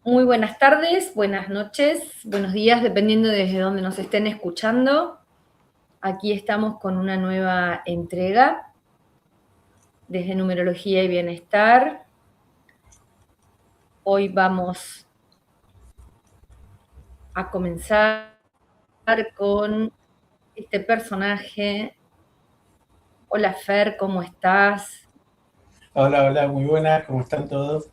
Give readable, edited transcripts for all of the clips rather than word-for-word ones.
Muy buenas tardes, buenas noches, buenos días, dependiendo desde dónde nos estén escuchando. Aquí estamos con una nueva entrega desde Numerología y Bienestar. Hoy vamos a comenzar con este personaje. Hola Fer, ¿cómo estás? Hola, hola, muy buenas, ¿cómo están todos?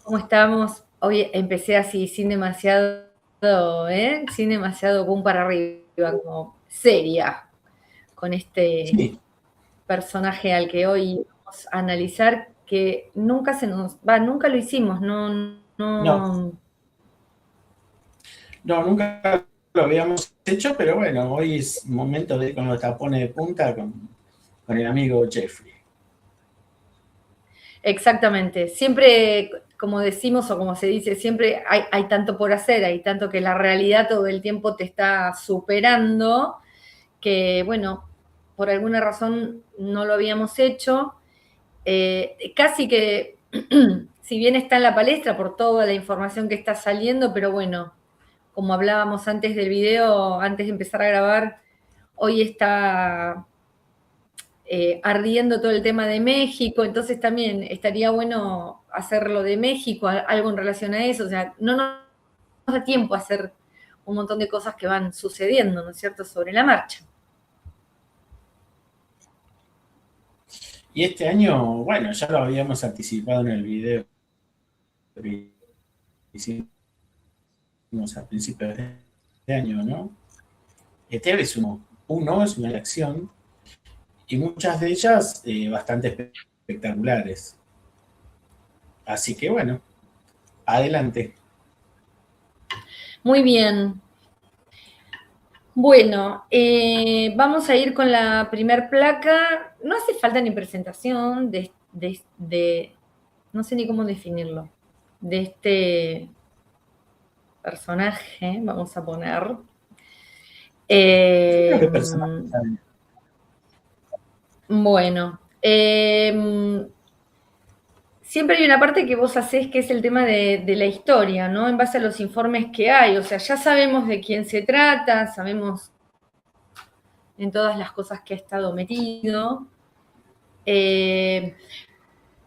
¿Cómo estamos? Hoy empecé así, sin demasiado, Sin demasiado boom para arriba, como seria, con este Sí, personaje al que hoy vamos a analizar, que nunca lo hicimos, no, no. no, nunca lo habíamos hecho, pero bueno, hoy es momento de ir con los tapones de punta con el amigo Jeffrey. Exactamente. Siempre, como decimos o como se dice, siempre hay tanto por hacer, hay tanto que la realidad todo el tiempo te está superando, que bueno, por alguna razón no lo habíamos hecho. Casi que, si bien está en la palestra por toda la información que está saliendo, pero bueno, como hablábamos antes del video, antes de empezar a grabar, hoy está ardiendo todo el tema de México, entonces también estaría bueno hacerlo de México, algo en relación a eso, o sea, no nos da tiempo a hacer un montón de cosas que van sucediendo, ¿no es cierto?, sobre la marcha. Y este año, bueno, ya lo habíamos anticipado en el video que hicimos a principios de año, ¿no? Este es uno, es una elección, y muchas de ellas bastante espectaculares. Así que bueno, adelante. Muy bien. Bueno, vamos a ir con la primer placa. No hace falta ni presentación no sé ni cómo definirlo, de este personaje, vamos a poner. Yo creo Eh, que personaje está bien. bueno, siempre hay una parte que vos hacés que es el tema de la historia, ¿no? En base a los informes que hay, o sea, ya sabemos de quién se trata, sabemos en todas las cosas que ha estado metido. Eh,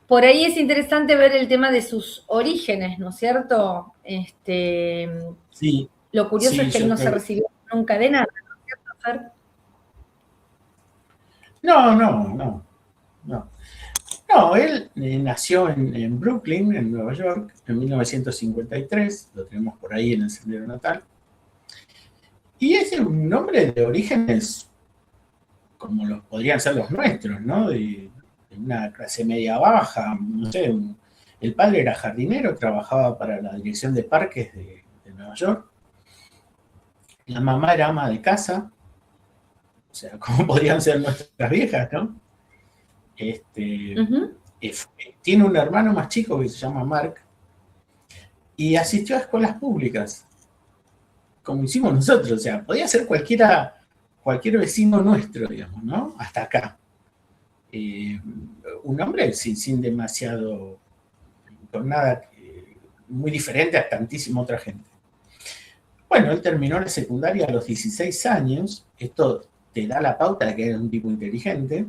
por ahí es interesante ver el tema de sus orígenes, ¿no es cierto? Sí, Lo curioso sí, es que él yo no se creo que recibió nunca de nada, ¿no es cierto, Fer? no, no, no, no. No, él nació en Brooklyn, en Nueva York, en 1953, lo tenemos por ahí en el sendero natal, y es un nombre de orígenes como los podrían ser los nuestros, ¿no? De una clase media baja, no sé, el padre era jardinero, trabajaba para la dirección de parques de Nueva York, la mamá era ama de casa, o sea, como podrían ser nuestras viejas, ¿no? Este, Ujú. tiene un hermano más chico que se llama Mark, y asistió a escuelas públicas, como hicimos nosotros, o sea, podía ser cualquier vecino nuestro, digamos, ¿no? Hasta acá. Eh, un hombre sin demasiado, con nada muy diferente a tantísima otra gente. Bueno, él terminó la secundaria a los 16 años, esto te da la pauta de que era un tipo inteligente.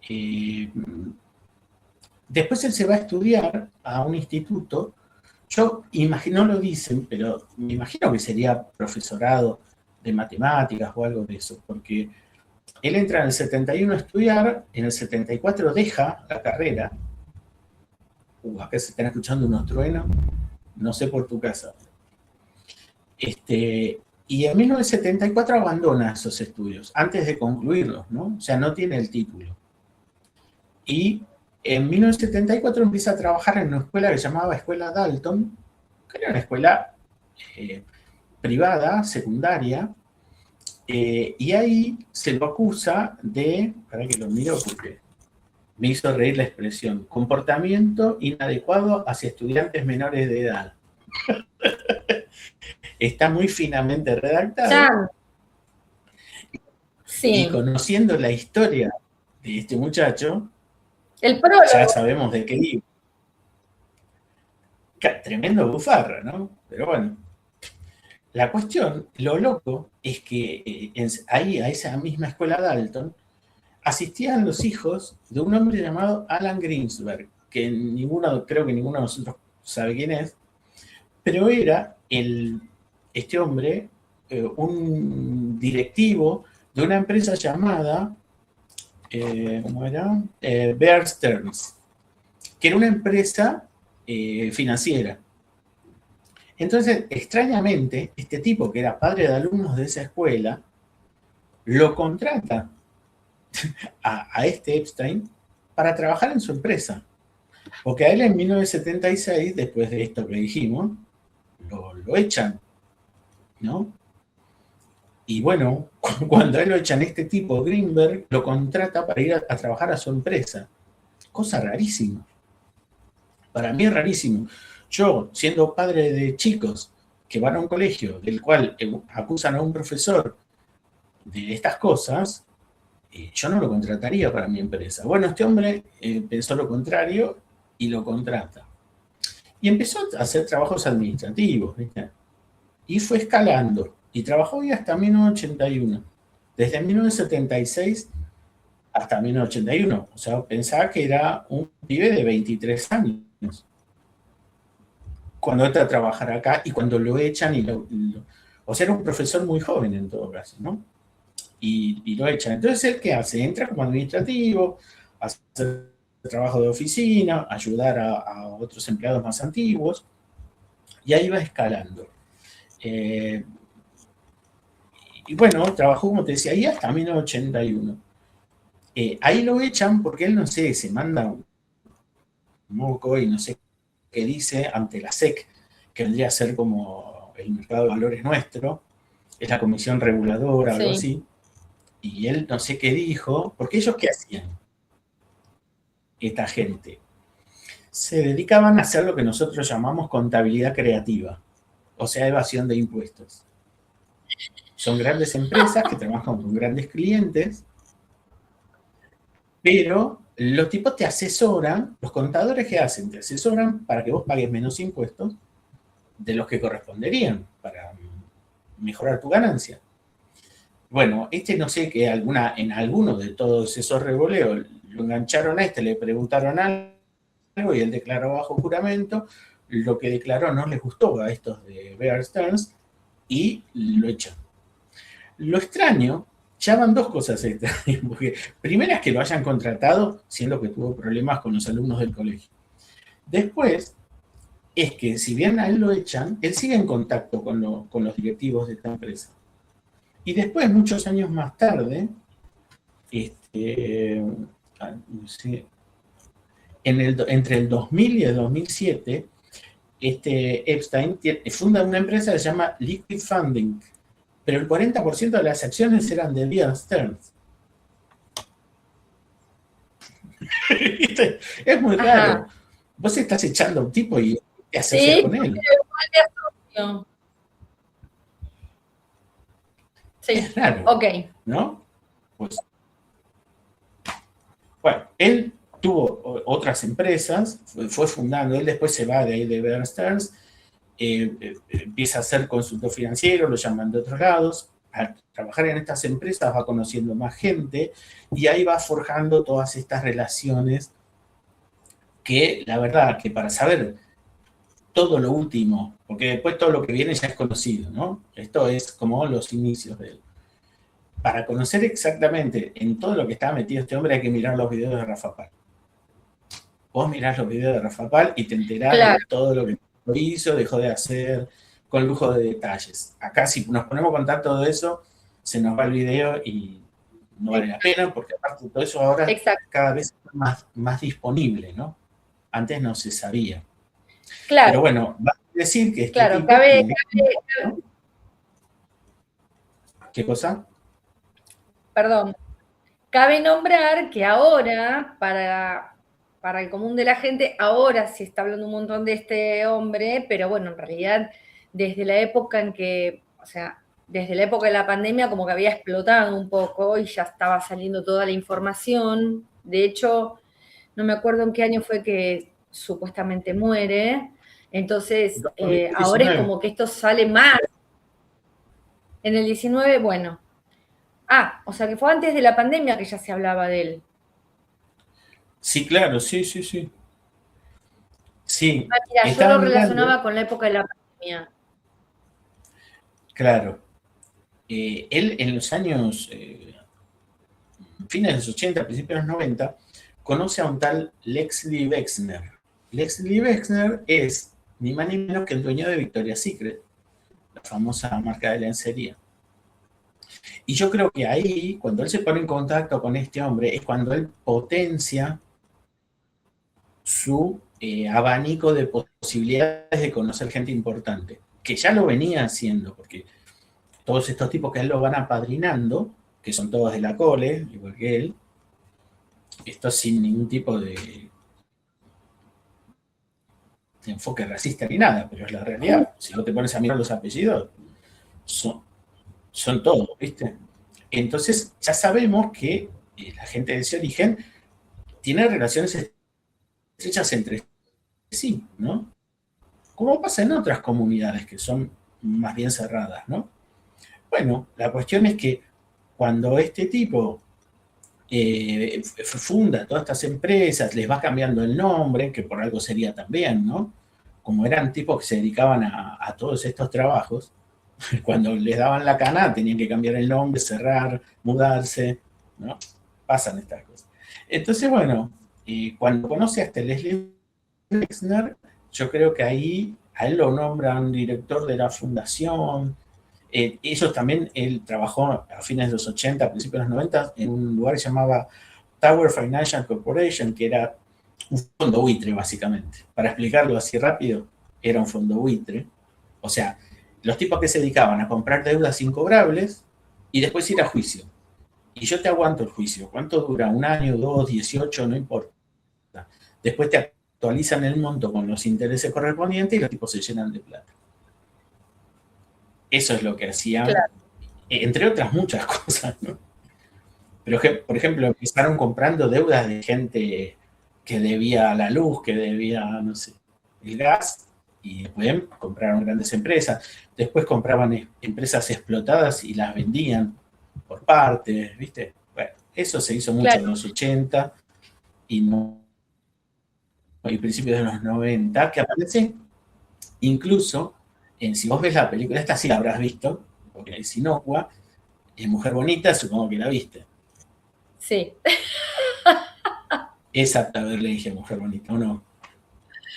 Eh, Después él se va a estudiar a un instituto. Yo imagino, no lo dicen, pero me imagino que sería profesorado de matemáticas o algo de eso, porque él entra en el 71 a estudiar, en el 74 deja la carrera. Acá se están escuchando unos truenos, no sé por tu casa. Y en 1974 abandona esos estudios, antes de concluirlos, ¿no? O sea, no tiene el título. Y en 1974 empieza a trabajar en una escuela que se llamaba Escuela Dalton, que era una escuela eh, privada, secundaria, y ahí se lo acusa de, para que lo miro porque me hizo reír la expresión, comportamiento inadecuado hacia estudiantes menores de edad. Está muy finamente redactado, Ya, y sí. conociendo la historia de este muchacho, El ya prólogo. sabemos de qué libro. Tremendo bufarra, ¿no? Pero bueno, la cuestión, lo loco, es que ahí, a esa misma escuela Dalton, asistían los hijos de un hombre llamado Alan Greensberg, que creo que ninguno de nosotros sabe quién es, pero era este hombre, un directivo de una empresa llamada, ¿cómo era? Bear Stearns, que era una empresa financiera. Entonces, extrañamente, este tipo que era padre de alumnos de esa escuela, lo contrata a este Epstein para trabajar en su empresa. Porque a él en 1976, después de esto que dijimos, lo echan, ¿no? Y bueno, cuando a él lo echan, este tipo, Greenberg, lo contrata para ir a trabajar a su empresa. Cosa rarísima. Para mí es rarísimo. Yo, siendo padre de chicos que van a un colegio del cual acusan a un profesor de estas cosas, yo no lo contrataría para mi empresa. Bueno, este hombre pensó lo contrario y lo contrata. Y empezó a hacer trabajos administrativos, ¿viste? Y fue escalando. Y trabajó ahí hasta 1981. Desde 1976 hasta 1981. O sea, pensaba que era un pibe de 23 años. Cuando entra a trabajar acá y cuando lo echan o sea, era un profesor muy joven en todo caso, ¿no? Y lo echan. Entonces, ¿él qué hace? Entra como administrativo, hacer trabajo de oficina, ayudar a otros empleados más antiguos, y ahí va escalando. Y bueno, trabajó, como te decía, ahí hasta 1981. Ahí lo echan porque él, no sé, se manda un moco y no sé qué dice ante la SEC, que vendría a ser como el mercado de valores nuestro, es la comisión reguladora, algo así, y él no sé qué dijo, porque ellos qué hacían, esta gente, se dedicaban a hacer lo que nosotros llamamos contabilidad creativa, o sea, evasión de impuestos. Son grandes empresas que trabajan con grandes clientes, pero los tipos te asesoran, los contadores que hacen, te asesoran para que vos pagues menos impuestos de los que corresponderían para mejorar tu ganancia. Bueno, no sé que en alguno de todos esos revoleos lo engancharon a le preguntaron algo y él declaró bajo juramento. Lo que declaró no les gustó a estos de Bear Stearns y lo echan. Lo extraño, ya van dos cosas extrañas, porque primera es que lo hayan contratado siendo que tuvo problemas con los alumnos del colegio. Después, es que si bien a él lo echan, él sigue en contacto con los directivos de esta empresa. Y después, muchos años más tarde, no sé, entre el 2000 y el 2007, Epstein funda una empresa que se llama Liquid Funding, pero el 40% de las acciones eran de Bear Stearns. Es muy raro. Vos estás echando a un tipo y te asocias con él. Sí, es raro, ok. ¿no? Pues, bueno, él tuvo otras empresas, fue fundando, él después se va de ahí de Bear Stearns, empieza a ser consultor financiero, lo llaman de otros lados, al trabajar en estas empresas va conociendo más gente y ahí va forjando todas estas relaciones que la verdad que para saber todo lo último, porque después todo lo que viene ya es conocido, ¿no? Esto es como los inicios de él. Para conocer exactamente en todo lo que estaba metido este hombre hay que mirar los videos de Rafa Pal. Vos mirás los videos de Rafa Pal y te enterás de todo lo que hizo, dejó de hacer, con lujo de detalles. Acá si nos ponemos a contar todo eso, se nos va el video y no vale la pena, porque aparte de todo eso ahora cada vez es más disponible, ¿no? Antes no se sabía. Claro. Pero bueno, va a decir que este tipo tiene... ¿Qué cosa? Perdón. Cabe nombrar que ahora, para el común de la gente, ahora se está hablando un montón de este hombre, pero bueno, en realidad, desde la época en que, o sea, desde la época de la pandemia como que había explotado un poco y ya estaba saliendo toda la información. De hecho, no me acuerdo en qué año fue que supuestamente muere, Entonces, ahora es 2019. como que esto sale más. En el 19, bueno. Ah, o sea que fue antes de la pandemia que ya se hablaba de él. Sí, claro, sí, sí, sí. Sí, Ah, mira, yo estaba lo mirando, relacionaba con la época de la pandemia. claro. Él en los años, fines de los 80, principios de los 90, conoce a un tal Leslie Wexner. Leslie Wexner es ni más ni menos que el dueño de Victoria's Secret, la famosa marca de lencería. Y yo creo que ahí, cuando él se pone en contacto con este hombre, es cuando él potencia su abanico de posibilidades de conocer gente importante, que ya lo venía haciendo, porque todos estos tipos que a él lo van apadrinando, que son todos de la cole, igual que él, esto sin ningún tipo de enfoque racista ni nada, pero es la realidad. Si no te pones a mirar los apellidos, son, son todos, ¿viste? Entonces ya sabemos que la gente de ese origen tiene relaciones estrechas entre sí, ¿no? Como pasa en otras comunidades que son más bien cerradas, ¿no? Bueno, la cuestión es que cuando este tipo funda todas estas empresas, les va cambiando el nombre, que por algo sería también, ¿no? Como eran tipos que se dedicaban a todos estos trabajos, cuando les daban la cana tenían que cambiar el nombre, cerrar, mudarse, ¿no? Pasan estas cosas. Entonces, bueno, cuando conoce a este Leslie Wexner, yo creo que ahí a él lo nombran director de la fundación. Ellos también, él trabajó a fines de los 80, principios de los 90, en un lugar que se llamaba Tower Financial Corporation, que era un fondo buitre, básicamente. Para explicarlo así rápido, era un fondo buitre. O sea, los tipos que se dedicaban a comprar deudas incobrables y después ir a juicio. Y yo te aguanto el juicio. ¿Cuánto dura? ¿Un año, dos, 18? No importa. Después te actualizan el monto con los intereses correspondientes y los tipos se llenan de plata. Eso es lo que hacían, Claro, entre otras muchas cosas, ¿no? Pero, por ejemplo, empezaron comprando deudas de gente que debía la luz, que debía, no sé, el gas, y después compraron grandes empresas. Después compraban empresas explotadas y las vendían por partes, ¿viste? Bueno, eso se hizo mucho en claro. los 80 y, no, y principios de los 90, que aparece incluso, si vos ves la película, esta sí la habrás visto, porque es inocua, es Mujer Bonita, supongo que la viste. Sí, Es apta a ver, le dije Mujer Bonita, ¿o no?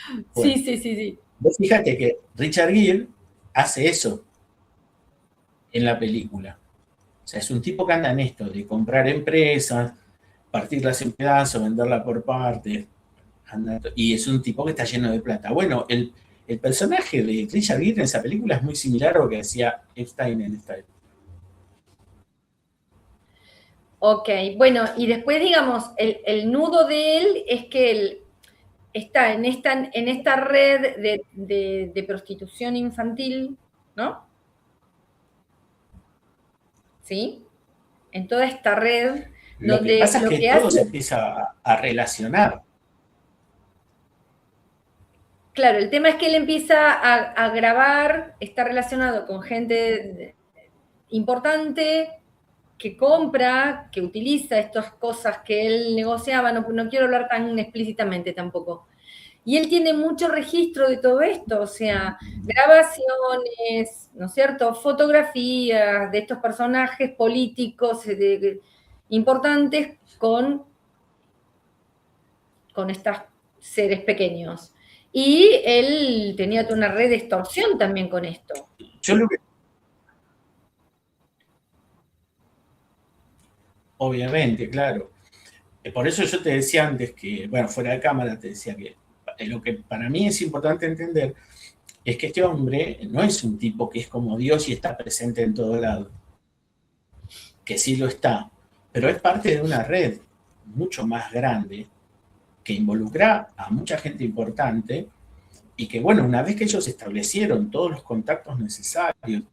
sí, Bueno, sí, sí, sí. vos fíjate que Richard Gere hace eso en la película. O sea, es un tipo que anda en esto, de comprar empresas, partirlas en pedazos, venderlas por partes, y es un tipo que está lleno de plata. Bueno, el personaje de Richard Gere en esa película es muy similar a lo que hacía Epstein en esta época. Ok, bueno, y después, digamos, el nudo de él es que él está en esta red de prostitución infantil, ¿no? ¿Sí? En toda esta red Lo que donde pasa es lo que que todo hace, se empieza a relacionar. claro, el tema es que él empieza a grabar, está relacionado con gente importante que compra, que utiliza estas cosas que él negociaba, no quiero hablar tan explícitamente tampoco. Y él tiene mucho registro de todo esto, o sea, grabaciones, ¿no es cierto? Fotografías de estos personajes políticos importantes con estos seres pequeños. Y él tenía toda una red de extorsión también con esto. Yo lo que, obviamente, claro. Por eso yo te decía antes que, bueno, fuera de cámara te decía que lo que para mí es importante entender es que este hombre no es un tipo que es como Dios y está presente en todo lado, que sí lo está, pero es parte de una red mucho más grande que involucra a mucha gente importante y que, bueno, una vez que ellos establecieron todos los contactos necesarios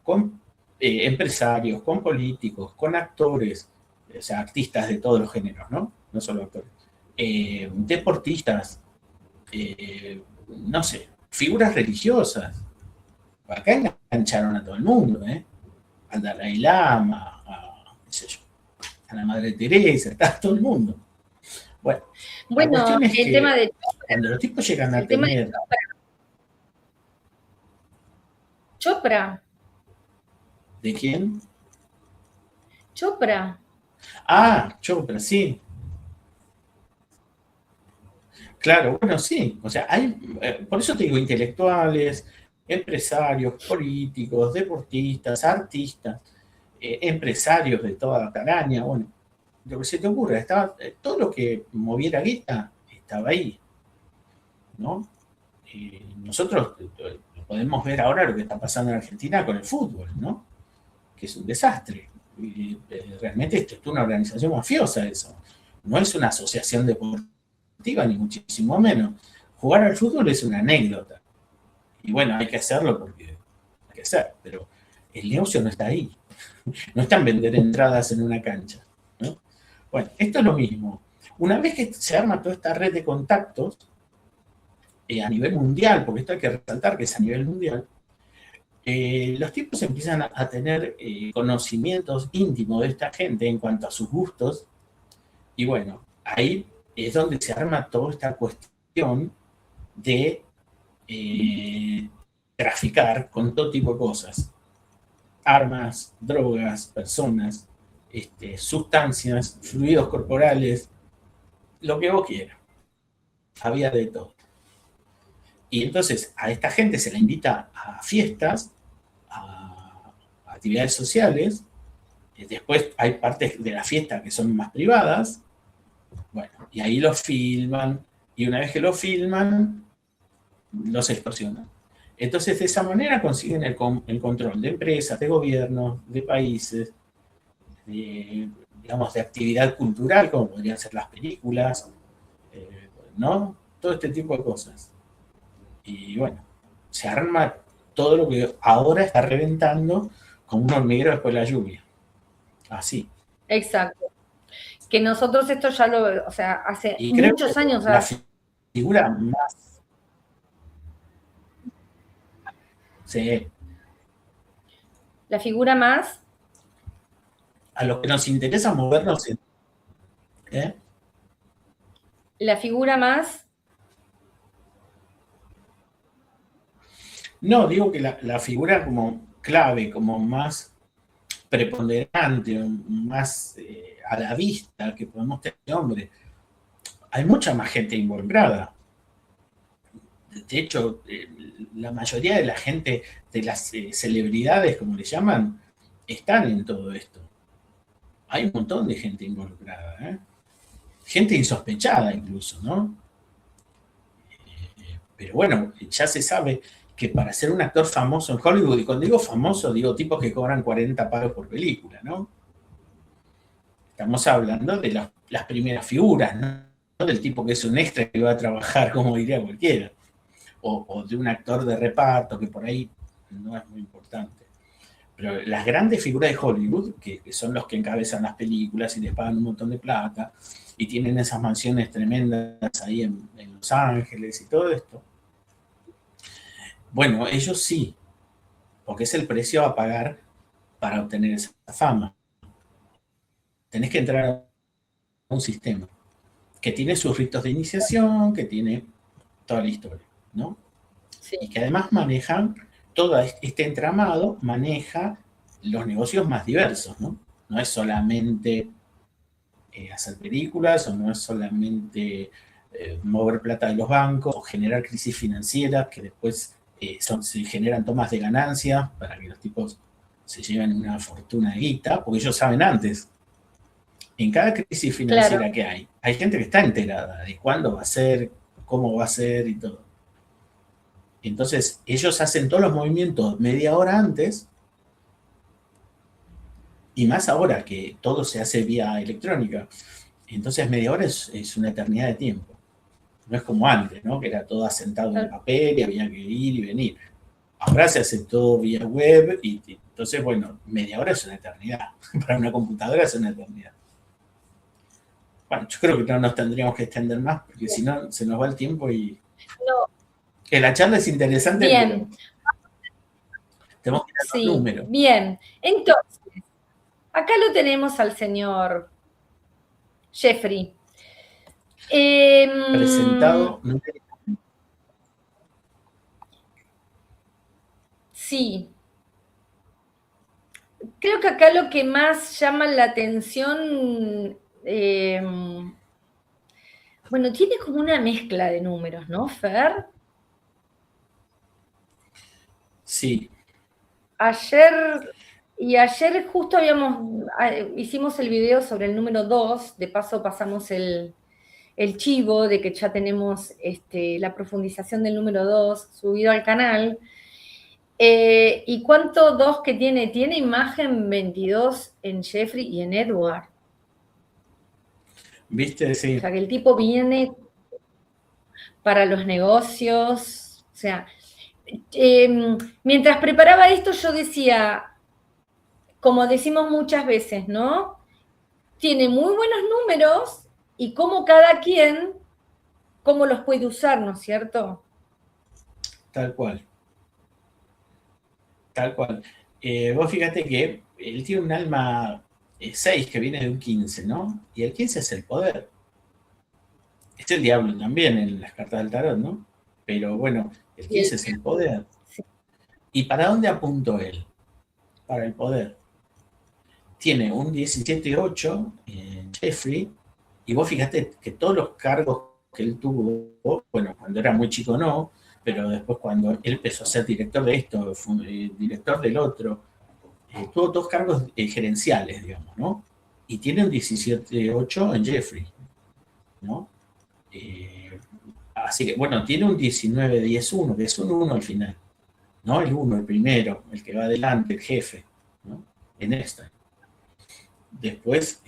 con empresarios, con políticos, con actores, o sea, artistas de todos los géneros, ¿no? No solo actores, deportistas, no sé, figuras religiosas. Acá engancharon a todo el mundo, ¿eh? Al Dalai Lama, qué sé yo, a la Madre Teresa, está todo el mundo. Bueno, la cuestión es el que tema de cuando los tipos llegan a el tema de tener... Chopra. ¿De quién? Chopra. Ah, Chopra, sí. Claro, bueno, sí. O sea, hay, por eso te digo, intelectuales, empresarios, políticos, deportistas, artistas, empresarios de toda la calaña, bueno, lo que se te ocurra, estaba, todo lo que moviera guita estaba ahí, ¿no? Nosotros podemos ver ahora lo que está pasando en Argentina con el fútbol, ¿no? Que es un desastre. Realmente esto es una organización mafiosa eso. No es una asociación deportiva, ni muchísimo menos. Jugar al fútbol es una anécdota. Y bueno, hay que hacerlo porque hay que hacer, pero el negocio no está ahí. No está en vender entradas en una cancha, ¿no? Bueno, esto es lo mismo. Una vez que se arma toda esta red de contactos a nivel mundial, porque esto hay que resaltar que es a nivel mundial, los tipos empiezan a tener conocimientos íntimos de esta gente en cuanto a sus gustos, y bueno, ahí es donde se arma toda esta cuestión de traficar con todo tipo de cosas, armas, drogas, personas, sustancias, fluidos corporales, lo que vos quieras. Había de todo. Y entonces a esta gente se la invita a fiestas, a actividades sociales. Después hay partes de la fiesta que son más privadas. Bueno, y ahí lo filman. Y una vez que lo filman, los extorsionan. Entonces, de esa manera consiguen el control de empresas, de gobiernos, de países, digamos, de actividad cultural, como podrían ser las películas, ¿no? Todo este tipo de cosas. Y bueno, se arma todo lo que ahora está reventando como un hormiguero después de la lluvia. Así. Exacto. Que nosotros esto ya lo, o sea, hace Y creo muchos que años. la figura más... Sí, La figura más, a los que nos interesa movernos... ¿eh? la figura más, No, digo que la figura como clave, como más preponderante, más a la vista que podemos tener, hombre, hay mucha más gente involucrada. De hecho, la mayoría de la gente, de las celebridades, como le llaman, están en todo esto. Hay un montón de gente involucrada, ¿eh? Gente insospechada incluso, ¿no? Pero bueno, ya se sabe que para ser un actor famoso en Hollywood, y cuando digo famoso, digo tipos que cobran 40 palos por película, ¿no? Estamos hablando de las primeras figuras, ¿no? Del tipo que es un extra que va a trabajar, como diría cualquiera. O de un actor de reparto, que por ahí no es muy importante. Pero las grandes figuras de Hollywood, que son los que encabezan las películas y les pagan un montón de plata, y tienen esas mansiones tremendas ahí en Los Ángeles y todo esto, bueno, ellos sí, porque es el precio a pagar para obtener esa fama. Tenés que entrar a un sistema que tiene sus ritos de iniciación, que tiene toda la historia, ¿no? sí. Y que además manejan todo este entramado, maneja los negocios más diversos, ¿no? No es solamente hacer películas, o no es solamente mover plata de los bancos, o generar crisis financieras que después se generan tomas de ganancias para que los tipos se lleven una fortuna de guita, porque ellos saben antes. En cada crisis financiera Claro. que hay gente que está enterada de cuándo va a ser, cómo va a ser y todo. Entonces, ellos hacen todos los movimientos media hora antes, y más ahora que todo se hace vía electrónica. Entonces, media hora es una eternidad de tiempo. No es como antes, ¿no? Que era todo asentado en papel y había que ir y venir. Ahora se hace todo vía web y entonces, bueno, media hora es una eternidad. Para una computadora es una eternidad. Bueno, yo creo que no nos tendríamos que extender más porque si no se nos va el tiempo y... No, Que la charla es interesante, Bien. pero tenemos que ir a los Sí, números. bien. Entonces, acá lo tenemos al señor Jeffrey. Presentado. Sí. Creo que acá lo que más llama la atención, bueno, tiene como una mezcla de números, ¿no, Fer? Sí. Ayer justo hicimos el video sobre el número 2, de paso pasamos el chivo de que ya tenemos la profundización del número 2 subido al canal. ¿Y cuánto 2 que tiene? Tiene imagen 22 en Jeffrey y en Edward. ¿Viste? Sí. O sea, que el tipo viene para los negocios. O sea, mientras preparaba esto yo decía, como decimos muchas veces, ¿no? Tiene muy buenos números y cómo cada quien, cómo los puede usar, ¿no es cierto? Tal cual. Tal cual. Vos fíjate que él tiene un alma 6 que viene de un 15, ¿no? Y el 15 es el poder. Es el diablo también en las cartas del tarot, ¿no? Pero bueno, el 15 es el poder. Sí. ¿Y para dónde apuntó él? Para el poder. Tiene un 17-8 en Jeffrey, y vos fíjate que todos los cargos que él tuvo, bueno, cuando era muy chico no, pero después cuando él empezó a ser director de esto, director del otro, tuvo dos cargos gerenciales, digamos, ¿no? Y tiene un 17-8 en Jeffrey, ¿no? Así que, bueno, tiene un 19-10-1, que es un 1 al final, ¿no? El 1, el primero, el que va adelante, el jefe, ¿no? En esta. Después,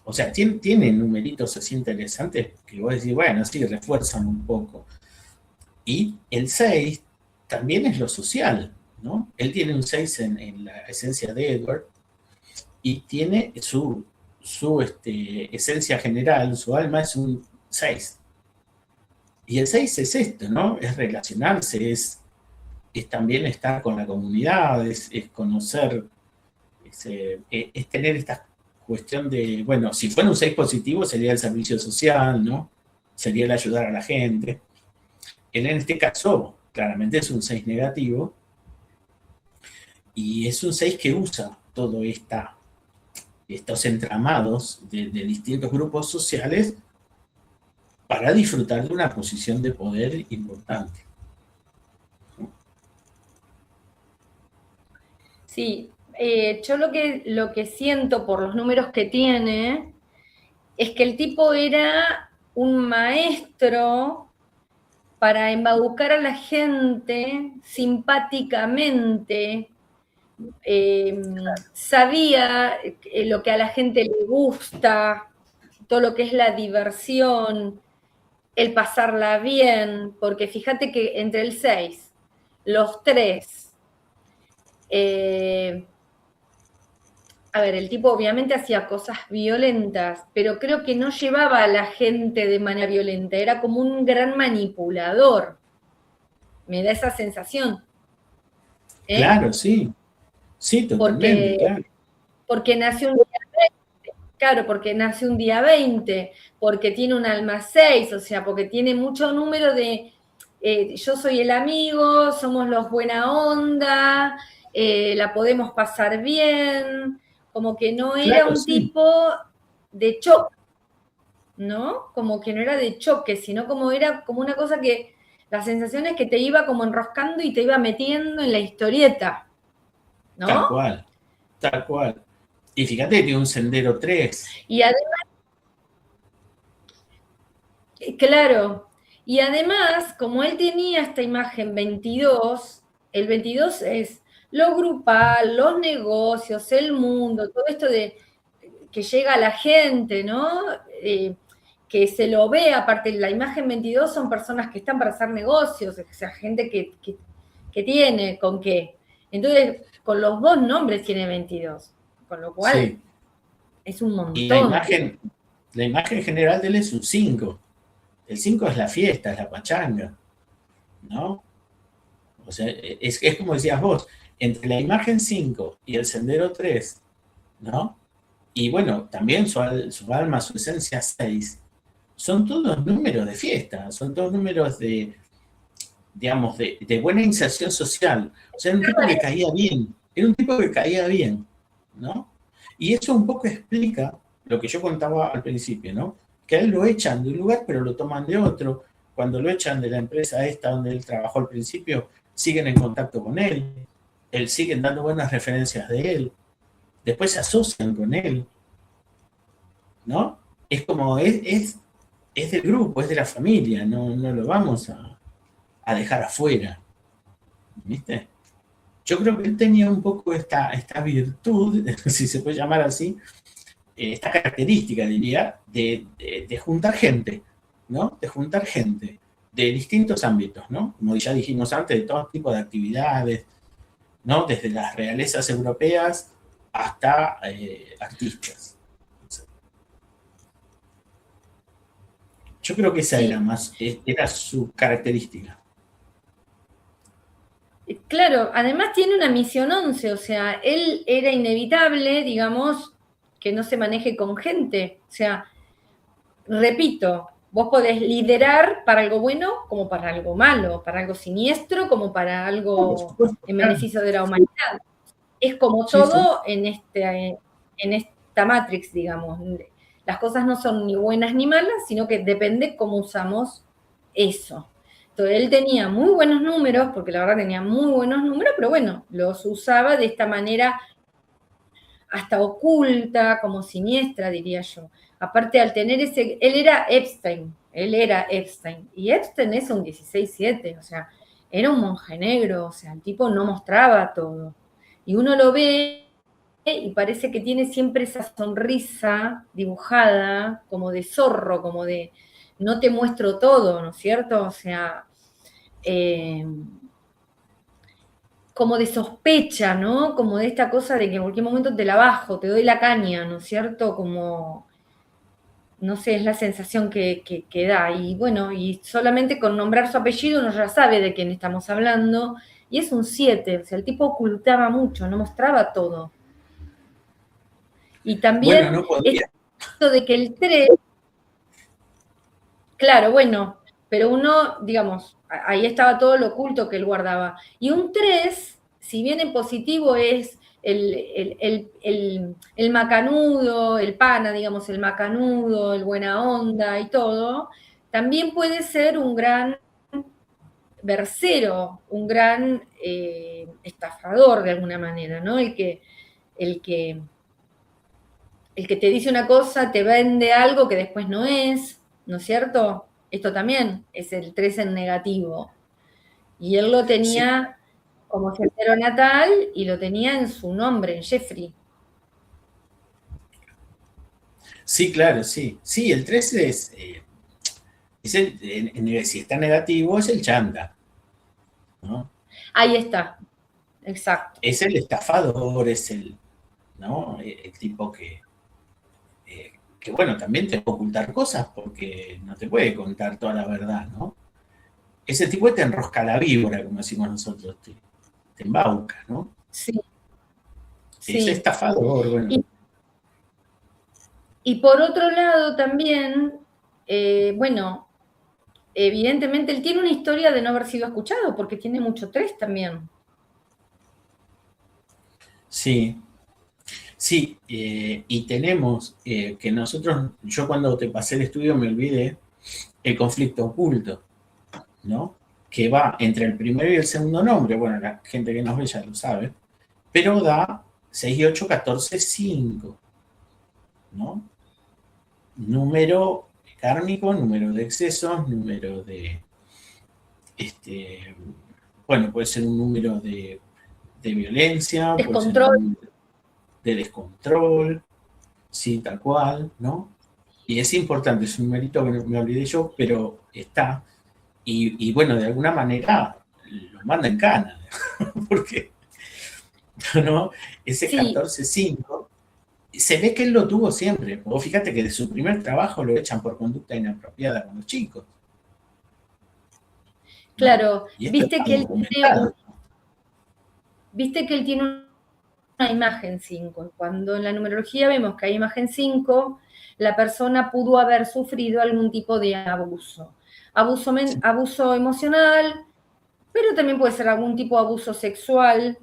o sea, tiene numeritos así interesantes que vos decís, bueno, sí, refuerzan un poco. Y el 6 también es lo social, ¿no? Él tiene un 6 en la esencia de Edward y tiene su esencia general, su alma es un 6. Y el 6 es esto, ¿no? Es relacionarse, es también estar con la comunidad, es conocer, es tener esta cuestión de, bueno, si fuera un 6 positivo sería el servicio social, ¿no? Sería el ayudar a la gente. Él en este caso, claramente es un 6 negativo, y es un 6 que usa todo estos entramados de distintos grupos sociales para disfrutar de una posición de poder importante. Sí, yo lo que siento por los números que tiene es que el tipo era un maestro para embaucar a la gente simpáticamente, sabía lo que a la gente le gusta, todo lo que es la diversión, el pasarla bien, porque fíjate que entre el 6, los 3, a ver, el tipo obviamente hacía cosas violentas, pero creo que no llevaba a la gente de manera violenta, era como un gran manipulador. Me da esa sensación. Claro, sí. Sí, totalmente, claro. Porque nació un día 20, claro, porque nace un día 20, porque tiene un alma 6, o sea, porque tiene mucho número de yo soy el amigo, somos los buena onda, la podemos pasar bien, como que no era Claro, un sí. tipo de choque, ¿no? Como que no era de choque, sino como era como una cosa que la sensación es que te iba como enroscando y te iba metiendo en la historieta, ¿no? Tal cual, tal cual. Y fíjate que tiene un sendero 3. Y además, claro, y además, como él tenía esta imagen 22, el 22 es lo grupal, los negocios, el mundo, todo esto de que llega a la gente, ¿no? Que se lo ve, aparte la imagen 22 son personas que están para hacer negocios, o sea, gente que tiene con qué. Entonces, con los dos nombres tiene 22, con lo cual Sí. es un Y montón. la imagen general de él es un 5. El 5 es la fiesta, es la pachanga. ¿no? O sea, es como decías vos, entre la imagen 5 y el sendero 3, ¿no? Y bueno, también su alma, su esencia 6, son todos números de fiesta, son todos números de, digamos, de buena inserción social. O sea, era un tipo que caía bien, era un tipo que caía bien, ¿no? Y eso un poco explica lo que yo contaba al principio, ¿no? Que a él lo echan de un lugar, pero lo toman de otro. Cuando lo echan de la empresa esta donde él trabajó al principio, siguen en contacto con él siguen dando buenas referencias de él, después se asocian con él, ¿no? Es como, es del grupo, es de la familia, no lo vamos a dejar afuera, ¿viste? Yo creo que él tenía un poco esta virtud, si se puede llamar así, esta característica, diría, de juntar gente, ¿no? De juntar gente de distintos ámbitos, ¿no? Como ya dijimos antes, de todo tipo de actividades, ¿no? Desde las realezas europeas hasta artistas. Yo creo que esa Sí, era su característica. claro, además tiene una misión 11, o sea, él era inevitable, digamos, que no se maneje con gente. O sea, repito, vos podés liderar para algo bueno como para algo malo, para algo siniestro como para No, por algo supuesto, en claro. beneficio de la humanidad. Es como Sí, sí. todo en esta Matrix, digamos. Las cosas no son ni buenas ni malas, sino que depende cómo usamos eso. Entonces, él tenía muy buenos números, porque la verdad tenía muy buenos números, pero bueno, los usaba de esta manera hasta oculta, como siniestra, diría yo. Aparte, al tener él era Epstein, y Epstein es un 16-7, o sea, era un monje negro, o sea, el tipo no mostraba todo. Y uno lo ve y parece que tiene siempre esa sonrisa dibujada, como de zorro, como de no te muestro todo, ¿no es cierto? O sea, eh, como de sospecha, ¿no? Como de esta cosa de que en cualquier momento te la bajo, te doy la caña, ¿no es cierto? Como, no sé, es la sensación que da. Y bueno, y solamente con nombrar su apellido uno ya sabe de quién estamos hablando. Y es un 7, o sea, el tipo ocultaba mucho, no mostraba todo. Y Bueno, también no podía. esto de que el 3, claro, bueno, pero uno, digamos, ahí estaba todo lo oculto que él guardaba. Y un 3, si bien en positivo es el macanudo, el pana, digamos, el macanudo, el buena onda y todo, también puede ser un gran versero, un gran estafador de alguna manera, ¿no? El que, el que te dice una cosa, te vende algo que después no es, ¿no es cierto? Esto también es el 3 en negativo. Y él lo Sí, tenía como sendero natal y lo tenía en su nombre, en Jeffrey. sí, claro, sí. Sí, el 13 si está negativo, es el chanta, ¿no? Ahí está, exacto. Es el estafador, es ¿no? El tipo que, bueno, también te puede ocultar cosas porque no te puede contar toda la verdad, ¿no? Ese tipo te enrosca la víbora, como decimos nosotros, te embauca, ¿no? Sí, Es sí. estafador, bueno. Y, y por otro lado también, bueno, evidentemente él tiene una historia de no haber sido escuchado, porque tiene mucho 3 también. Sí, sí, y tenemos que nosotros, yo cuando te pasé el estudio me olvidé el conflicto oculto, ¿no? Que va entre el primero y el segundo nombre, bueno, la gente que nos ve ya lo sabe, pero da 6 y 8, 14, 5, ¿no? Número kármico, número de excesos, número de, este, bueno, puede ser un número de violencia, puede ser Descontrol. un número de descontrol, sí, tal cual, ¿no? Y es importante, es un numerito que me olvidé yo, pero está. Y bueno, de alguna manera lo manda en cana, porque ¿no? Ese Sí, 14-5 se ve que él lo tuvo siempre. Vos fíjate que de su primer trabajo lo echan por conducta inapropiada con los chicos. ¿no? Claro, Y esto está documentado. viste que él tiene una imagen 5. Cuando en la numerología vemos que hay imagen 5, la persona pudo haber sufrido algún tipo de abuso. Abuso emocional, pero también puede ser algún tipo de abuso sexual,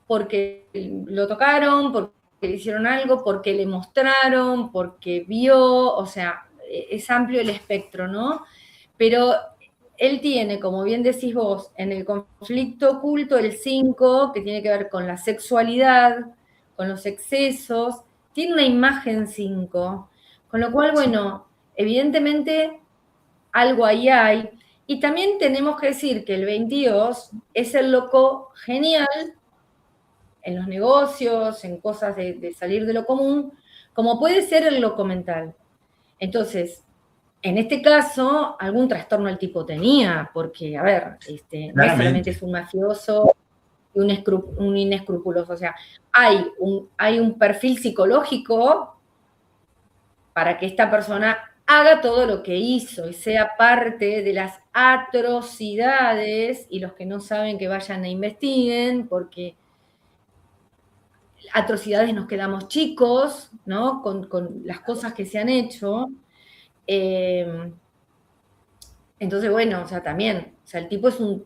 porque lo tocaron, porque le hicieron algo, porque le mostraron, porque vio, o sea, es amplio el espectro, ¿no? Pero él tiene, como bien decís vos, en el conflicto oculto el 5, que tiene que ver con la sexualidad, con los excesos, tiene una imagen 5, con lo cual, bueno, evidentemente algo ahí hay. Y también tenemos que decir que el 22 es el loco genial en los negocios, en cosas de salir de lo común, como puede ser el loco mental. Entonces, en este caso, algún trastorno el tipo tenía, porque, a ver, no es solamente es un mafioso y un inescrupuloso, o sea, hay un perfil psicológico para que esta persona haga todo lo que hizo y sea parte de las atrocidades, y los que no saben que vayan a investiguen, porque atrocidades nos quedamos chicos, ¿no? Con las cosas que se han hecho. Entonces, bueno, o sea, también, o sea, el tipo es un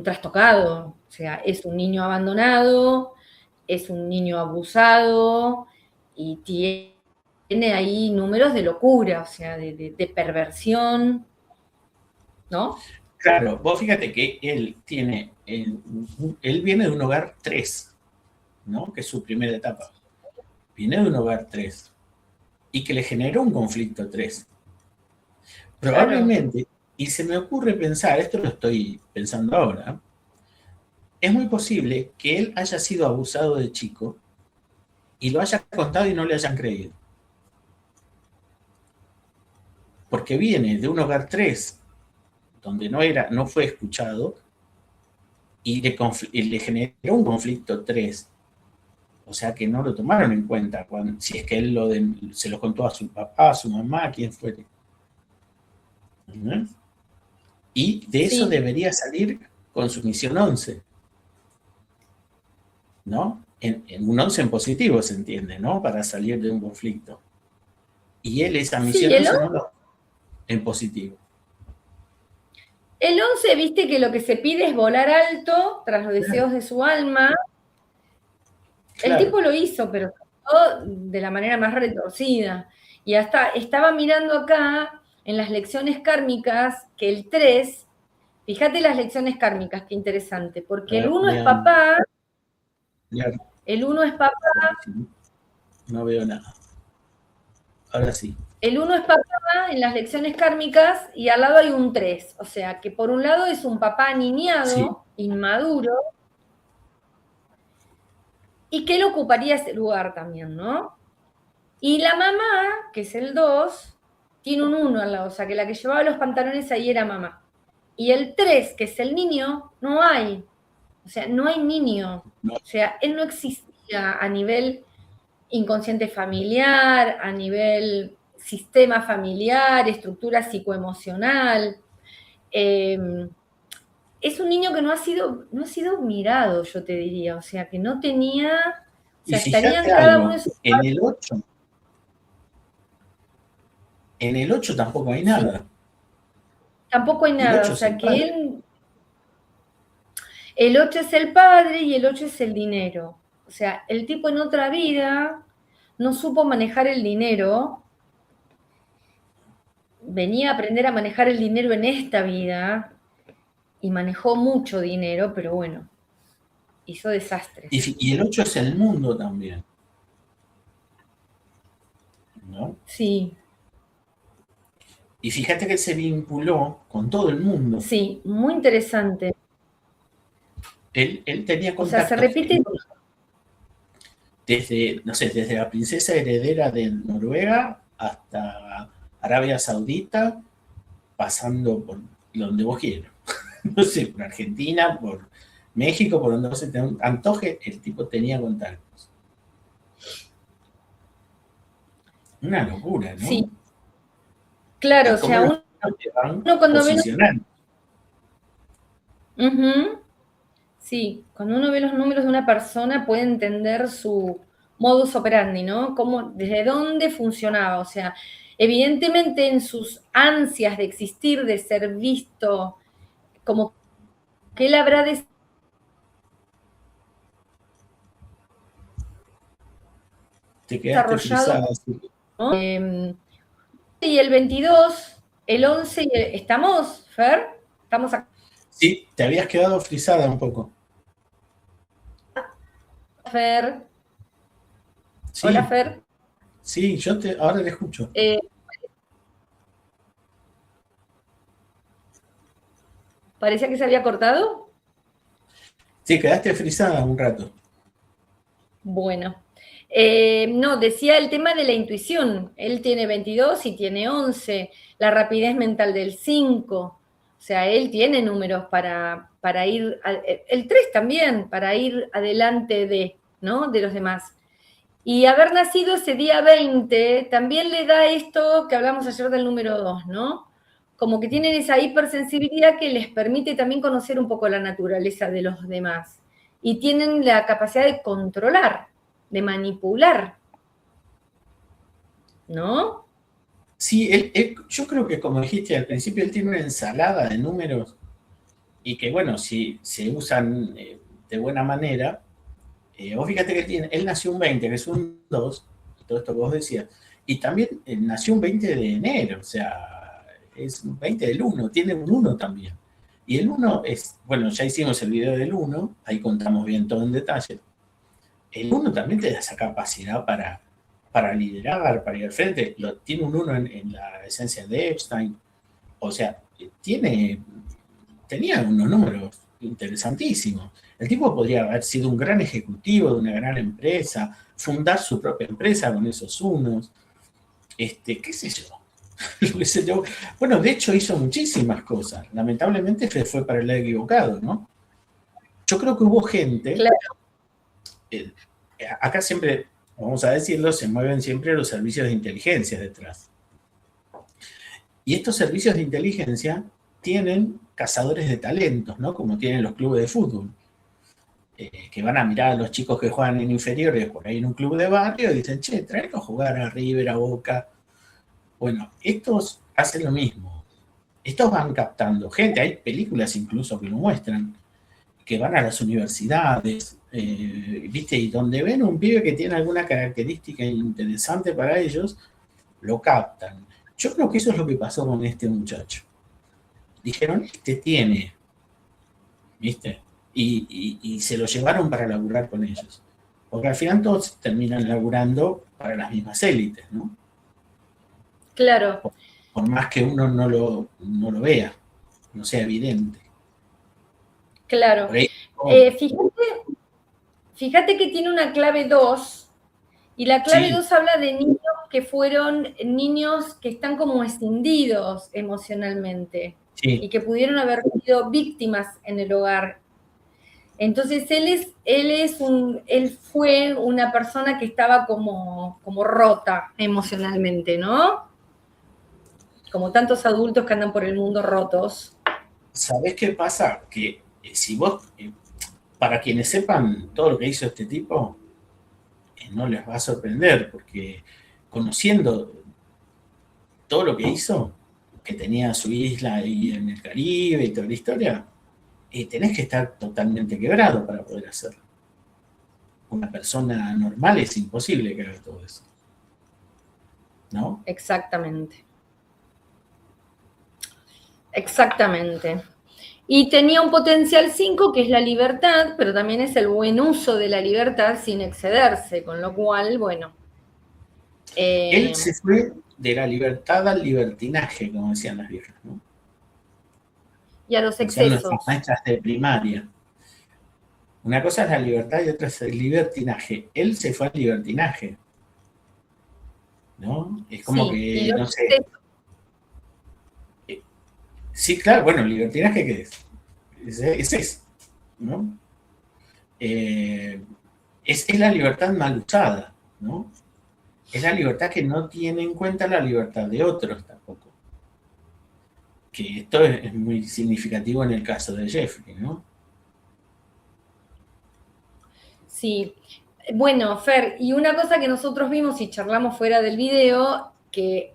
trastocado, o sea, es un niño abandonado, es un niño abusado y tiene ahí números de locura, o sea, de perversión, ¿no? Claro, vos fíjate que él viene de un hogar 3, ¿no? Que es su primera etapa. Viene de un hogar 3 y que le generó un conflicto 3. Claro. Probablemente, y se me ocurre pensar, esto lo estoy pensando ahora, es muy posible que él haya sido abusado de chico y lo haya contado y no le hayan creído. Porque viene de un hogar 3 donde no fue escuchado y le generó un conflicto 3. O sea que no lo tomaron en cuenta si es que él se lo contó a su papá, a su mamá, a quien fuere. ¿No? Y de eso Sí, debería salir con su misión 11, ¿no? En un 11 en positivo se entiende, ¿no? Para salir de un conflicto. Y él esa sí, misión 11 no lo en positivo. el 11, viste que lo que se pide es volar alto tras los Claro, deseos de su alma. El claro. tipo lo hizo, pero de la manera más retorcida. Y hasta estaba mirando acá en las lecciones kármicas que el 3, fíjate las lecciones kármicas, qué interesante, A porque ver, el uno es papá, porque si no veo nada. Ahora sí. el uno es papá en las lecciones kármicas y al lado hay un 3. O sea que por un lado es un papá Sí, niñado, inmaduro, y que él ocuparía ese lugar también, ¿no? Y la mamá, que es el 2, tiene un 1 al lado, o sea que la que llevaba los pantalones ahí era mamá. Y el 3, que es el niño, no hay. O sea, no hay niño. no, O sea, él no existía a nivel inconsciente familiar, a nivel sistema familiar, estructura psicoemocional. Eh, es un niño que no ha sido mirado, yo te diría. O sea, que no tenía, o y sea, fíjate estarían cada uno algo, de sus en el 8 tampoco hay sí, nada. tampoco hay Y el nada. 8 O es el sea, que padre. él, el 8 es el padre y el 8 es el dinero. O sea, el tipo en otra vida no supo manejar el dinero, venía a aprender a manejar el dinero en esta vida y manejó mucho dinero, pero bueno, hizo desastres. Y el 8 es el mundo también, ¿no? Sí, Y fíjate que él se vinculó con todo el mundo. sí, muy interesante. Él tenía O sea, se contactos repite, desde, no sé, desde la princesa heredera de Noruega hasta Arabia Saudita, pasando por donde vos quieras. No sé, por Argentina, por México, por donde vos se te antoje, el tipo tenía contactos. Una locura, sí, ¿no? claro, Y o cómo sea, los niños te van uno cuando ve posicionando. Ujú. Sí, cuando uno ve los números de una persona puede entender su modus operandi, ¿no? Cómo, desde dónde funcionaba. O sea, evidentemente en sus ansias de existir, de ser visto, como que él habrá Te quedaste desarrollado, frisada. Sí, ¿no? Y el 22, el 11, ¿estamos, Fer? ¿Estamos acá, sí, te habías quedado frisada un poco. Fer? Hola, Sí, Fer. sí, ahora te escucho. Eh, parecía que se había cortado. Sí, quedaste frisada un rato. Bueno, no, decía el tema de la intuición. Él tiene 22 y tiene 11, la rapidez mental del 5. O sea, él tiene números para ir, el 3 también, para ir adelante de, ¿no? De los demás. Y haber nacido ese día 20 también le da esto que hablamos ayer del número 2, ¿no? Como que tienen esa hipersensibilidad que les permite también conocer un poco la naturaleza de los demás. Y tienen la capacidad de controlar, de manipular, ¿no? Sí, yo creo que como dijiste al principio, él tiene una ensalada de números y que bueno, si se usan de buena manera, vos fíjate que él nació un 20, que es un 2, todo esto que vos decías, y también nació un 20 de enero, o sea, es un 20 del 1, tiene un 1 también. Y el 1 es, bueno, ya hicimos el video del 1, ahí contamos bien todo en detalle. El 1 también te da esa capacidad para liderar, para ir al frente. Tiene un 1 en la esencia de Epstein, o sea, tenía unos números interesantísimos. El tipo podría haber sido un gran ejecutivo de una gran empresa, fundar su propia empresa con esos unos, qué sé yo. Bueno, de hecho hizo muchísimas cosas. Lamentablemente fue para el lado equivocado, ¿no? Yo creo que hubo gente, Claro, eh, acá siempre, vamos a decirlo, se mueven siempre los servicios de inteligencia detrás. Y estos servicios de inteligencia tienen cazadores de talentos, ¿no? Como tienen los clubes de fútbol, que van a mirar a los chicos que juegan en inferiores por ahí en un club de barrio y dicen, che, traemos a jugar a River, a Boca. Bueno, estos hacen lo mismo. Estos van captando gente, hay películas incluso que lo muestran, que van a las universidades, ¿viste? Y donde ven un pibe que tiene alguna característica interesante para ellos, lo captan. Yo creo que eso es lo que pasó con este muchacho. Dijeron, este tiene, ¿viste? Y se lo llevaron para laburar con ellos. Porque al final todos terminan laburando para las mismas élites, ¿no? claro, Por más que uno no lo vea, no sea evidente. claro. Por ahí, Fíjate que tiene una clave 2 y la clave sí, 2 habla de niños que fueron niños que están como escindidos emocionalmente y sí, que pudieron haber sido víctimas en el hogar. Entonces él fue una persona que estaba como rota emocionalmente, ¿no? Como tantos adultos que andan por el mundo rotos. ¿sabés qué pasa? Que si vos, para quienes sepan todo lo que hizo este tipo, no les va a sorprender, porque conociendo todo lo que hizo, que tenía su isla ahí en el Caribe y toda la historia, tenés que estar totalmente quebrado para poder hacerlo. Una persona normal es imposible que haga todo eso, ¿no? Exactamente. Exactamente. Y tenía un potencial 5 que es la libertad, pero también es el buen uso de la libertad sin excederse, con lo cual, bueno. Él Eh, se fue de la libertad al libertinaje, como decían las viejas, ¿no? y a los Decían nuestras excesos. maestras de primaria. Una cosa es la libertad y otra es el libertinaje. Él se fue al libertinaje, ¿no? Es como Sí, y que, los no sé. excesos. Sí, claro, bueno, el libertinaje, ¿qué es? Es eso, ¿no? Eh, es la libertad mal usada, ¿no? Es la libertad que no tiene en cuenta la libertad de otros tampoco. que esto es muy significativo en el caso de Jeffrey, ¿no? Sí. Bueno, Fer, y una cosa que nosotros vimos y charlamos fuera del video, que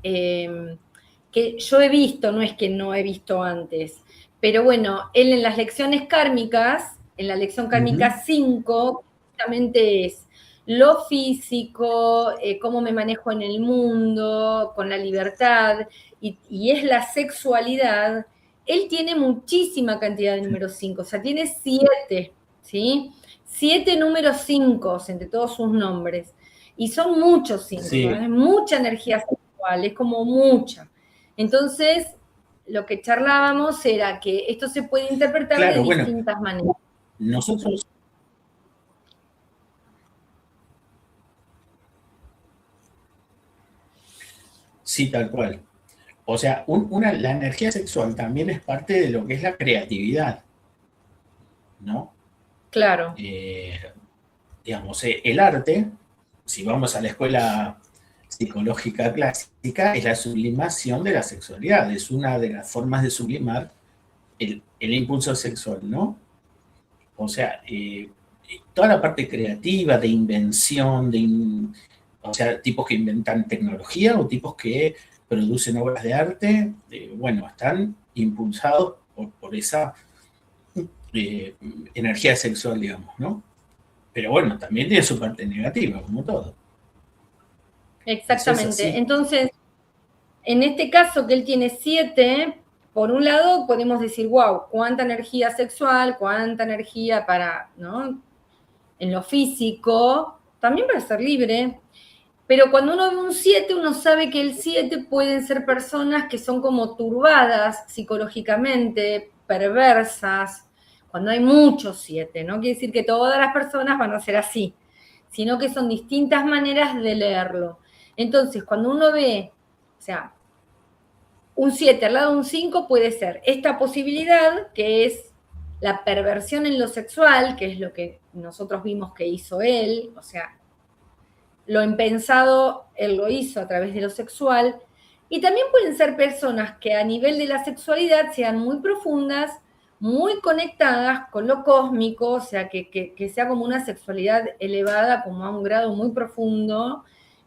yo he visto, no es que no he visto antes, pero bueno, él en las lecciones kármicas, en la lección kármica 5, justamente es lo físico, cómo me manejo en el mundo, con la libertad, y es la sexualidad. Él tiene muchísima cantidad de número 5, o sea, tiene 7, ¿sí? 7 números 5 entre todos sus nombres. Y son muchos 5, Sí, ¿eh? Mucha energía sexual, es como mucha. Entonces, lo que charlábamos era que esto se puede interpretar de claro, bueno, distintas maneras. nosotros, sí, tal cual. O sea, la energía sexual también es parte de lo que es la creatividad, ¿no? Claro, Eh, digamos, el arte, si vamos a la escuela psicológica clásica, es la sublimación de la sexualidad, es una de las formas de sublimar el impulso sexual, ¿no? O sea, toda la parte creativa, de invención, o sea, tipos que inventan tecnología o tipos que producen obras de arte, bueno, están impulsados por esa eh, energía sexual, digamos, ¿no? Pero bueno, también tiene su parte negativa, como todo. Eso es exactamente. así. Entonces, en este caso que él tiene 7, por un lado podemos decir, wow, cuánta energía sexual, cuánta energía para, ¿no? En lo físico, también para ser libre. Pero cuando uno ve un 7, uno sabe que el 7 pueden ser personas que son como turbadas psicológicamente, perversas, cuando hay muchos 7, no quiere decir que todas las personas van a ser así, sino que son distintas maneras de leerlo. Entonces, cuando uno ve, o sea, un 7 al lado de un 5 puede ser esta posibilidad, que es la perversión en lo sexual, que es lo que nosotros vimos que hizo él, o sea, lo impensado él lo hizo a través de lo sexual, y también pueden ser personas que a nivel de la sexualidad sean muy profundas, muy conectadas con lo cósmico, o sea, que sea como una sexualidad elevada, como a un grado muy profundo,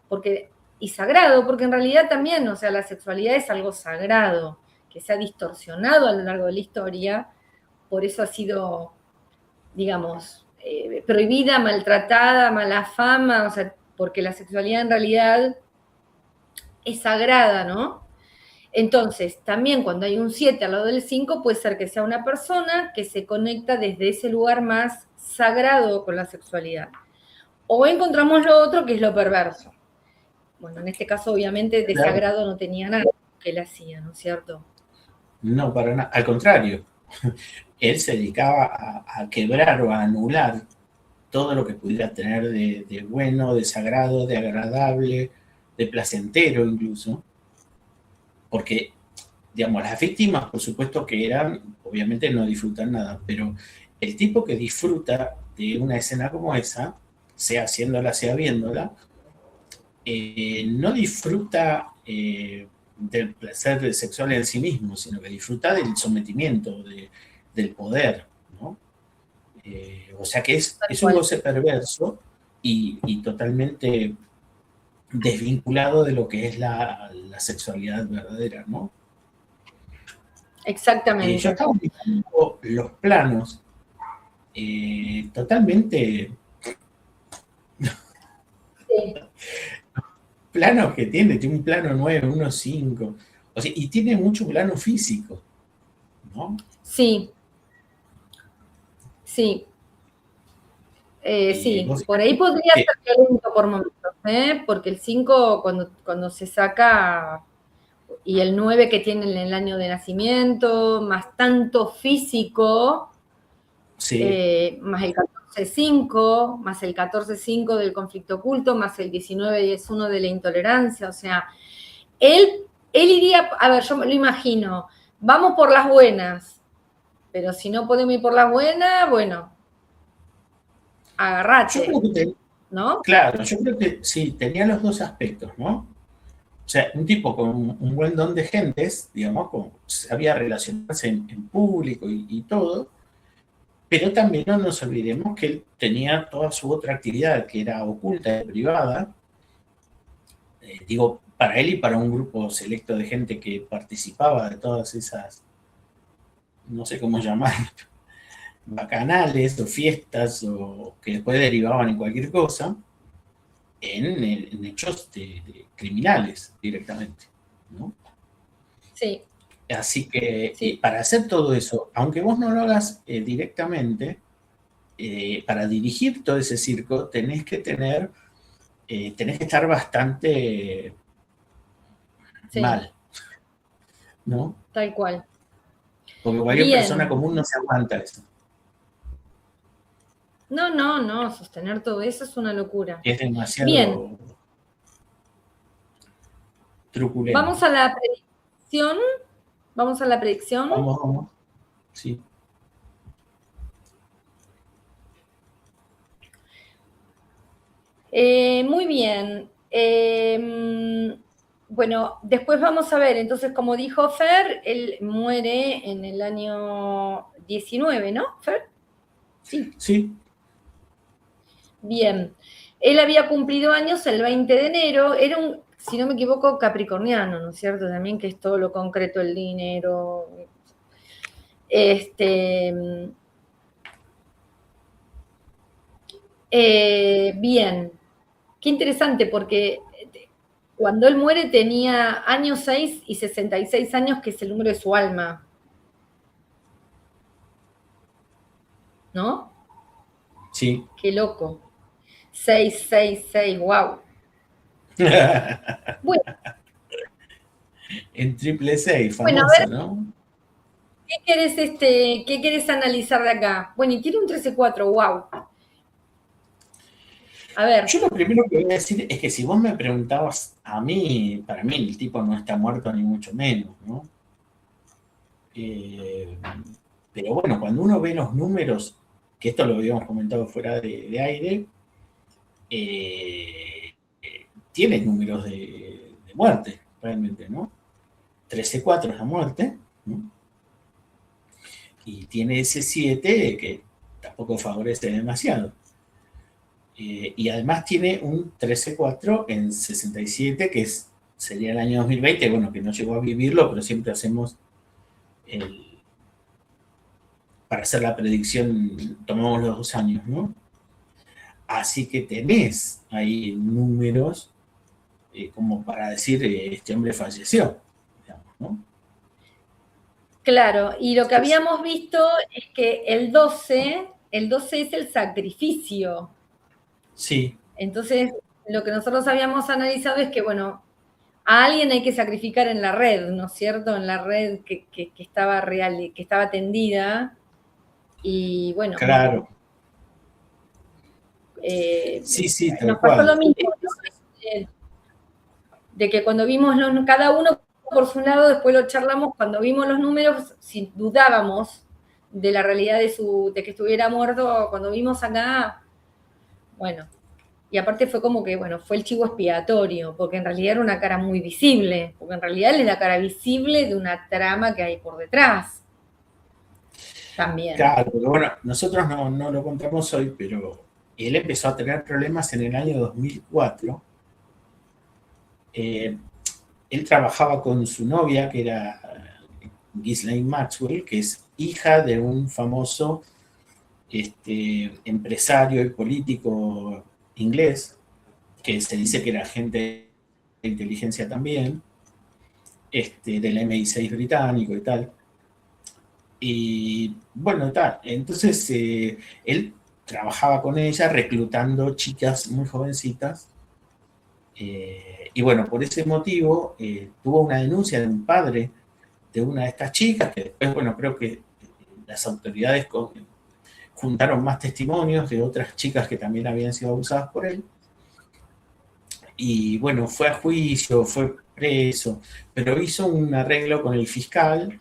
porque, y sagrado, porque en realidad también, o sea, la sexualidad es algo sagrado, que se ha distorsionado a lo largo de la historia, por eso ha sido, digamos, prohibida, maltratada, mala fama, o sea, porque la sexualidad en realidad es sagrada, ¿no? Entonces, también cuando hay un 7 al lado del 5, puede ser que sea una persona que se conecta desde ese lugar más sagrado con la sexualidad. O encontramos lo otro, que es lo perverso. Bueno, en este caso, obviamente, de Claro, sagrado no tenía nada que él hacía, ¿no es cierto? no, para nada. Al contrario, él se dedicaba a quebrar o a anular todo lo que pudiera tener de bueno, de sagrado, de agradable, de placentero incluso, porque, digamos, las víctimas, por supuesto que eran, obviamente no disfrutan nada, pero el tipo que disfruta de una escena como esa, sea haciéndola, sea viéndola, no disfruta del placer sexual en sí mismo, sino que disfruta del sometimiento, del poder, ¿no? O sea que es un goce perverso y totalmente desvinculado de lo que es la sexualidad verdadera, ¿no? Yo Exactamente. estaba mirando los planos totalmente Sí. planos que tiene un plano 9, uno 5, o sea, y tiene mucho plano físico, ¿no? Sí, sí. Sí, Vos por ahí podría que, ser violento por momentos, ¿eh? Porque el 5 cuando se saca, y el 9 que tiene en el año de nacimiento, más tanto físico, sí, más el 14-5, más el 14-5 del conflicto oculto, más el 19-10-1 de la intolerancia, o sea, él iría, a ver, yo me lo imagino, vamos por las buenas, pero si no podemos ir por las buenas, bueno, yo creo agarrate, que, ¿no? claro, yo creo que sí, tenía los dos aspectos, ¿no? sea, un tipo con un buen don de gentes, digamos, sabía relacionarse en público y todo, pero también no nos olvidemos que él tenía toda su otra actividad que era oculta y privada, digo, para él y para un grupo selecto de gente que participaba de todas esas, no sé cómo llamar, bacanales o fiestas o que después derivaban en cualquier cosa, en hechos criminales directamente, ¿no? Sí, Así que sí, para hacer todo eso, aunque vos no lo hagas directamente, para dirigir todo ese circo tenés que estar bastante sí, mal, ¿no? tal cual. Porque cualquier persona Bien. común no se aguanta eso. No, no, no, sostener todo eso es una locura. Es Bien, demasiado truculento. vamos a la predicción. Vamos a la predicción. Vamos, vamos. Sí. Muy bien. Bueno, después vamos a ver, entonces, como dijo Fer, él muere en el año 19, ¿no, Fer? Sí, Sí. bien. Él había cumplido años el 20 de enero, era un, si no me equivoco, capricorniano, ¿no es cierto? También que es todo lo concreto, el dinero. Este, bien, qué interesante, porque cuando él muere tenía años 6 y 66 años, que es el número de su alma, ¿no? Sí. Qué loco. 666, wow. Bueno, En triple 6, bueno, a famoso, ver, ¿no? qué querés analizar de acá? Bueno, y tiene un 13-4, wow. A ver, Yo lo primero que voy a decir es que si vos me preguntabas a mí, para mí el tipo no está muerto ni mucho menos, ¿no? Eh, pero bueno, cuando uno ve los números, que esto lo habíamos comentado fuera de aire, eh, tiene números de muerte, realmente, ¿no? 13-4 es la muerte, ¿no? Y tiene ese 7 que tampoco favorece demasiado. Y además tiene un 13-4 en 67, que sería el año 2020, bueno, que no llegó a vivirlo, pero siempre hacemos para hacer la predicción, tomamos los 2 años, ¿no? Así que tenés ahí números como para decir, este hombre falleció, digamos, ¿no? claro, y lo que Entonces, habíamos visto es que el 12 es el sacrificio. sí, Entonces, lo que nosotros habíamos analizado es que, bueno, a alguien hay que sacrificar en la red, ¿no es cierto? En la red que estaba real, que estaba tendida. Y bueno, claro, eh, sí, sí, tal nos pasó lo cual. mismo, ¿no? De que cuando vimos cada uno por su lado, después lo charlamos, cuando vimos los números, si dudábamos de la realidad de que estuviera muerto, cuando vimos acá, bueno, y aparte fue como que, bueno, fue el chivo expiatorio, porque en realidad era una cara muy visible, porque en realidad es la cara visible de una trama que hay por detrás también. Claro, porque bueno, nosotros no lo contamos hoy, pero él empezó a tener problemas en el año 2004. Eh, Él trabajaba con su novia, que era Ghislaine Maxwell, que es hija de un famoso empresario y político inglés, que se dice que era agente de inteligencia también, del MI6 británico y tal. Y bueno, tal. Entonces, él trabajaba con ella reclutando chicas muy jovencitas. Y bueno, por ese motivo tuvo una denuncia de un padre de una de estas chicas, que después, bueno, creo que las autoridades juntaron más testimonios de otras chicas que también habían sido abusadas por él. Y bueno, fue a juicio, fue preso, pero hizo un arreglo con el fiscal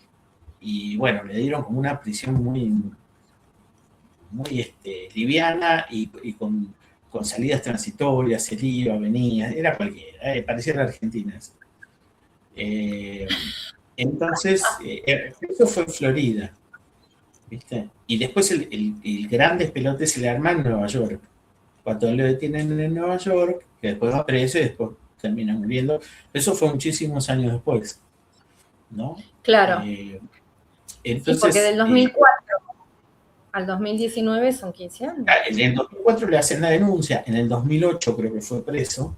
y bueno, le dieron como una prisión muy liviana y con salidas transitorias, se iba, venía, era cualquiera, parecía la Argentina. Entonces, eso fue en Florida, ¿viste? Y después el gran despelote se le arma en Nueva York. Cuando lo detienen en Nueva York, que después va preso y después termina muriendo. Eso fue muchísimos años después, ¿no? Claro. Sí, porque Entonces, del 2004 al 2019 son 15 años. en el 2004 le hacen la denuncia, en el 2008 creo que fue preso,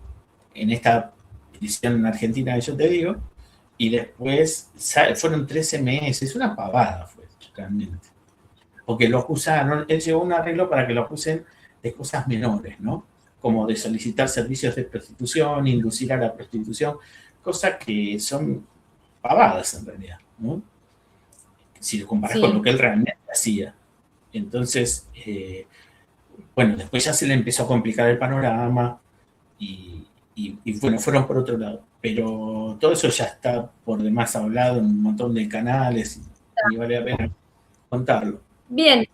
en esta edición en Argentina que yo te digo, y después fueron 13 meses, una pavada fue, realmente. Porque lo acusaron, él llegó a un arreglo para que lo acusen de cosas menores, ¿no? Como de solicitar servicios de prostitución, inducir a la prostitución, cosas que son pavadas en realidad, ¿no? Si lo comparas con lo que él realmente hacía. Entonces, bueno, después ya se le empezó a complicar el panorama y bueno, fueron por otro lado. Pero todo eso ya está por demás hablado en un montón de canales y vale la pena contarlo. Bien,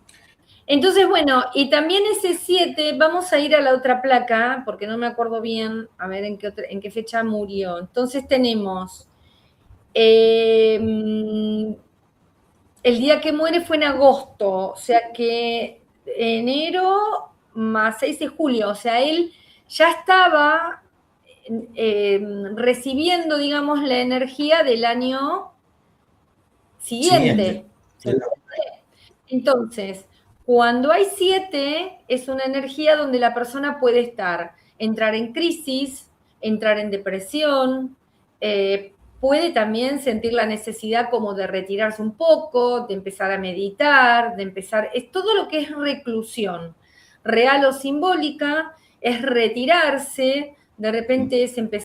entonces, bueno, y también ese 7, vamos a ir a la otra placa, porque no me acuerdo bien, a ver en qué fecha murió. Entonces tenemos, el día que muere fue en agosto, o sea que enero más 6 de julio, o sea, él ya estaba recibiendo, digamos, la energía del año siguiente. Entonces, cuando hay 7, es una energía donde la persona puede entrar en crisis, entrar en depresión, puede también sentir la necesidad como de retirarse un poco, de empezar a meditar, es todo lo que es reclusión, real o simbólica, es retirarse, de repente es empezar